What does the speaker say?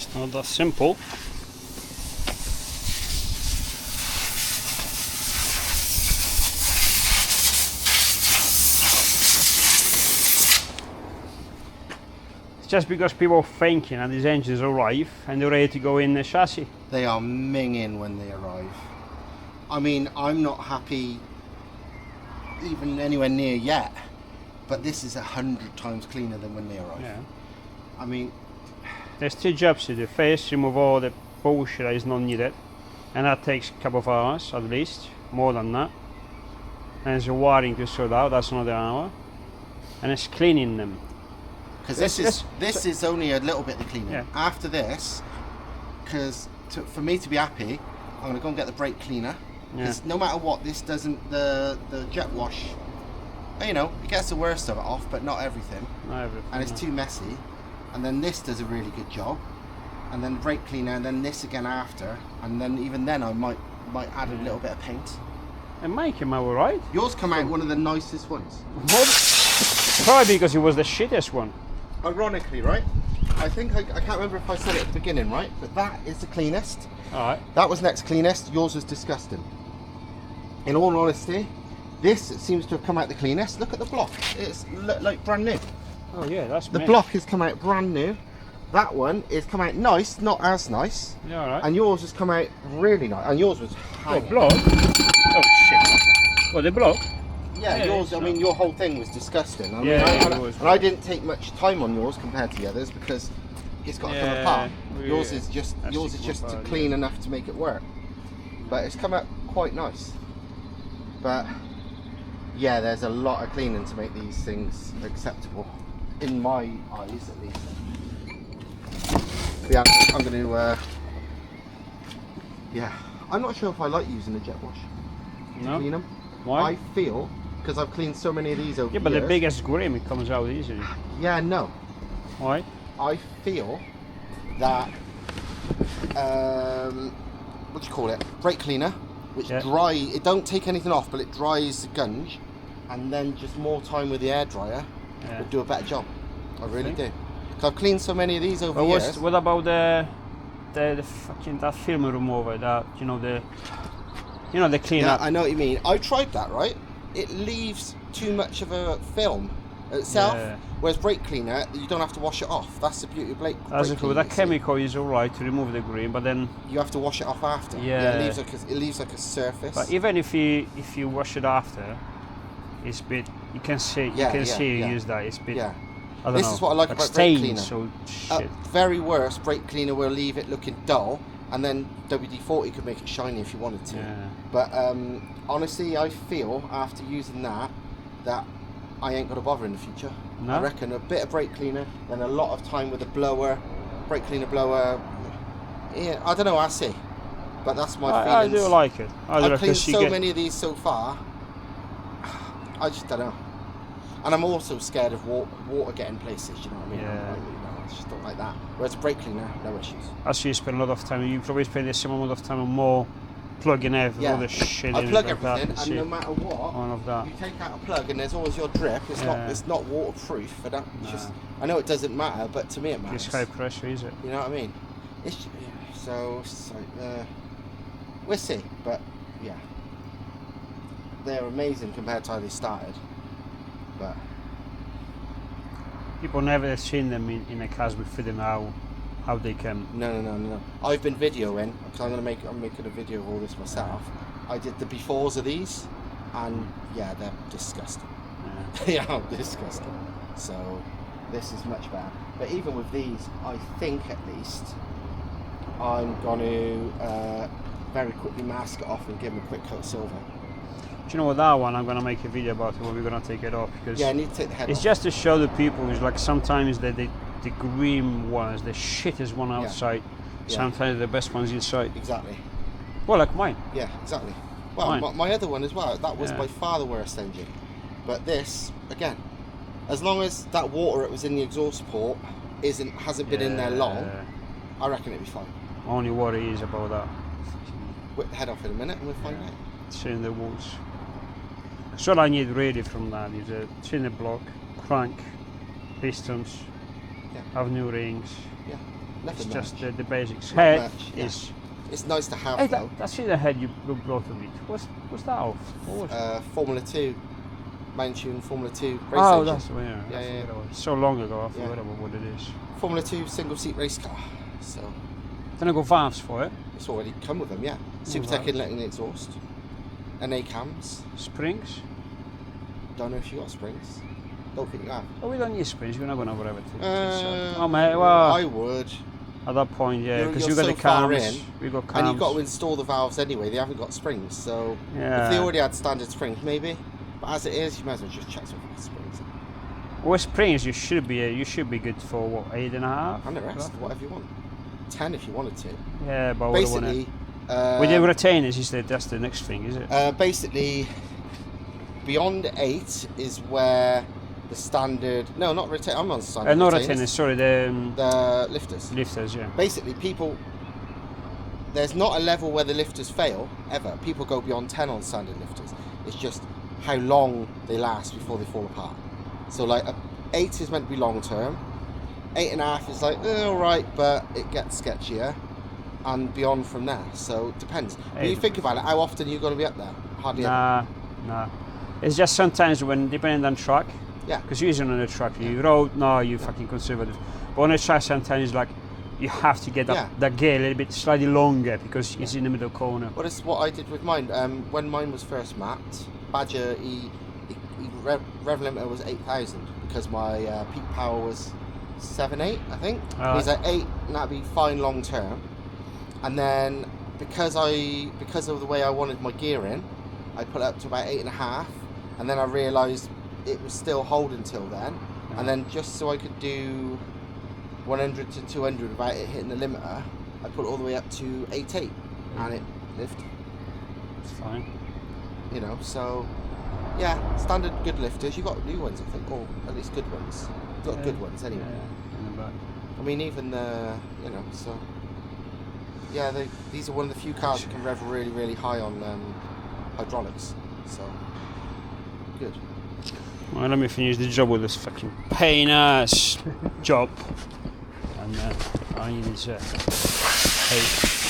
It's not that simple. It's just because people are thinking that these engines arrive and they're ready to go in the chassis. They are minging when they arrive. I mean, I'm not happy even anywhere near yet, but this is 100 times cleaner than when they arrive. Yeah. I mean, there's two jobs to do. First, remove all the bullshit that is not needed, and that takes a couple of hours at least, more than that. And there's the wiring to sort out, that's another hour. And it's cleaning them. because this is only a little bit the cleaner. Yeah. After this, because for me to be happy, I'm going to go and get the brake cleaner. Because no matter what, this doesn't, the jet wash, you know, it gets the worst of it off, but not everything. Not everything. And it's too messy. And then this does a really good job. And then brake cleaner, and then this again after. And then even then I might add a little bit of paint. And make him alright. Yours come out one of the nicest ones. Probably because it was the shittest one. Ironically, right? I think I can't remember if I said it at the beginning, right? But that is the cleanest. Alright. That was next cleanest. Yours was disgusting. In all honesty, this seems to have come out the cleanest. Look at the block. It's like brand new. Oh yeah, that's The block has come out brand new. That one is come out nice, not as nice. Yeah, alright. And yours has come out really nice. And yours was hanging. block? Oh shit. Well, the block? Yeah, yours, I mean, your whole thing was disgusting. I mean, it was. and I didn't take much time on yours compared to the others because it's got to come apart. Yours is just clean enough to make it work. But it's come out quite nice. But yeah, there's a lot of cleaning to make these things acceptable, in my eyes at least. But yeah, I'm going to. Yeah, I'm not sure if I like using a jet wash. No. Clean them. Why? I feel, because I've cleaned so many of these over Yeah, but years. the biggest grim, it comes out easily. Yeah, no. Why? I feel that what do you call it? Brake cleaner, which it don't take anything off, but it dries the gunge, and then just more time with the air dryer would do a better job. I really do. Because I've cleaned so many of these over years. What about the fucking that film remover? That the cleanup. Yeah, I know what you mean. I tried that, right? It leaves too much of a film itself. Yeah. Whereas brake cleaner, you don't have to wash it off. That's the beauty of brake cleaner. That chemical is alright to remove the green, but then you have to wash it off after. Yeah, it leaves like a surface. But even if you wash it after, it's a bit. You can see you use that. It's a bit. Yeah. I don't know. This is what I like about stains, brake cleaner. So shit. Very worst, brake cleaner will leave it looking dull, and then WD-40 could make it shiny if you wanted to. Yeah. But honestly, I feel after using that I ain't got to bother in the future. No? I reckon a bit of brake cleaner, then a lot of time with the blower, brake cleaner blower. Yeah, I don't know. I'll see. But that's my feelings. I do like it. I've cleaned so many of these so far. I just don't know. And I'm also scared of water getting places, you know what I mean? Yeah. I just don't like that. Whereas brake cleaner, no issues. Actually, you spend a lot of time. You probably spend the same amount of time on more plugging everything, all the shit. I plug like everything, that, and no matter what, all of that. you take out a plug, and there's always your drip. It's not waterproof. I know it doesn't matter, but to me it matters. It's high pressure, is it? You know what I mean? So we'll see, but yeah, they're amazing compared to how they started. But people never seen them in a cars with fitting how they can. No. I've been videoing because I'm making a video of all this myself. I did the befores of these, and yeah, they're disgusting. Yeah, yeah, disgusting. So this is much better. But even with these, I think at least I'm going to very quickly mask it off and give them a quick coat of silver. Do you know what, that one I'm going to make a video about it where we're going to take it off, because I need to take the head off. It's just to show the people, it's like sometimes the green ones, the shittest one outside, sometimes the best ones inside. Exactly. Well, like mine. Yeah, exactly. Well, my other one as well, that was by far the worst engine. But this, again, as long as that water that was in the exhaust port hasn't been in there long, I reckon it'll be fine. Only worry is about that. Whip the head off in a minute and we'll find out. Seeing the walls. So all I need really from that is a cylinder block, crank, pistons, have new rings, Nothing it's just much. the basics. Not Head much, yeah. is. It's nice to have Hey, though. that's in the head you brought of it. What's that of? What was it? Formula 2, Manchun Formula 2 race Oh, engine. that's the way. Yeah, yeah. So long ago, I Yeah. forgot about what it is. Formula 2 single seat race car. So Then I got valves for it. it's already come with them, yeah. Supertech right. inlet and exhaust. NA cams. Springs. Don't know if you got springs. Don't think you have. Oh, we don't need springs. We're not going to have everything. Oh, mate. Well, I would. at that point, yeah, You're- because you're you got so the far cams. in, We got And cams. you've got to install the valves anyway. They haven't got springs, so Yeah. if they already had standard springs, maybe. But as it is, you might as well just check some springs. With springs, you should be good for what, 8.5? And the rest, whatever you want. 10 if you wanted to. Yeah, but we don't want Basically, it. With the retainers, is that's the next thing, is it? basically, beyond 8 is where the standard. No, not retain. I'm on standard. Not retainers. retainers. Sorry, the The lifters. lifters. Yeah. Basically, people. There's not a level where the lifters fail ever. People go beyond 10 on standard lifters. It's just how long they last before they fall apart. So like 8 is meant to be long term. 8.5 is like all right, but it gets sketchier, and beyond from there. So it depends. When you think about it, how often are you going to be up there? Hardly ever. Nah. It's just sometimes when depending on track. Yeah. Because usually on a track, you road, no, you fucking conservative. But on a track, sometimes like you have to get that gear a little bit slightly longer because it's in the middle corner. Well, that's what I did with mine. When mine was first mapped, Badger, rev limiter was 8,000 because my peak power was 7.8, I think. He's at 8, and that'd be fine long term. And then because of the way I wanted my gear in, I put it up to about 8.5, and then I realised it was still holding till then. And then just so I could do 100 to 200 without it hitting the limiter, I put it all the way up to 8.8, and it lived. It's fine. You know, so yeah, standard good lifters. You got new ones, I think, or at least good ones. You've got good ones anyway. Yeah, in the back. I mean, even the, you know, so yeah, these are one of the few cars that can rev really, really high on hydraulics. So good. Well, let me finish the job with this fucking pain ass job. And I need this. Hey.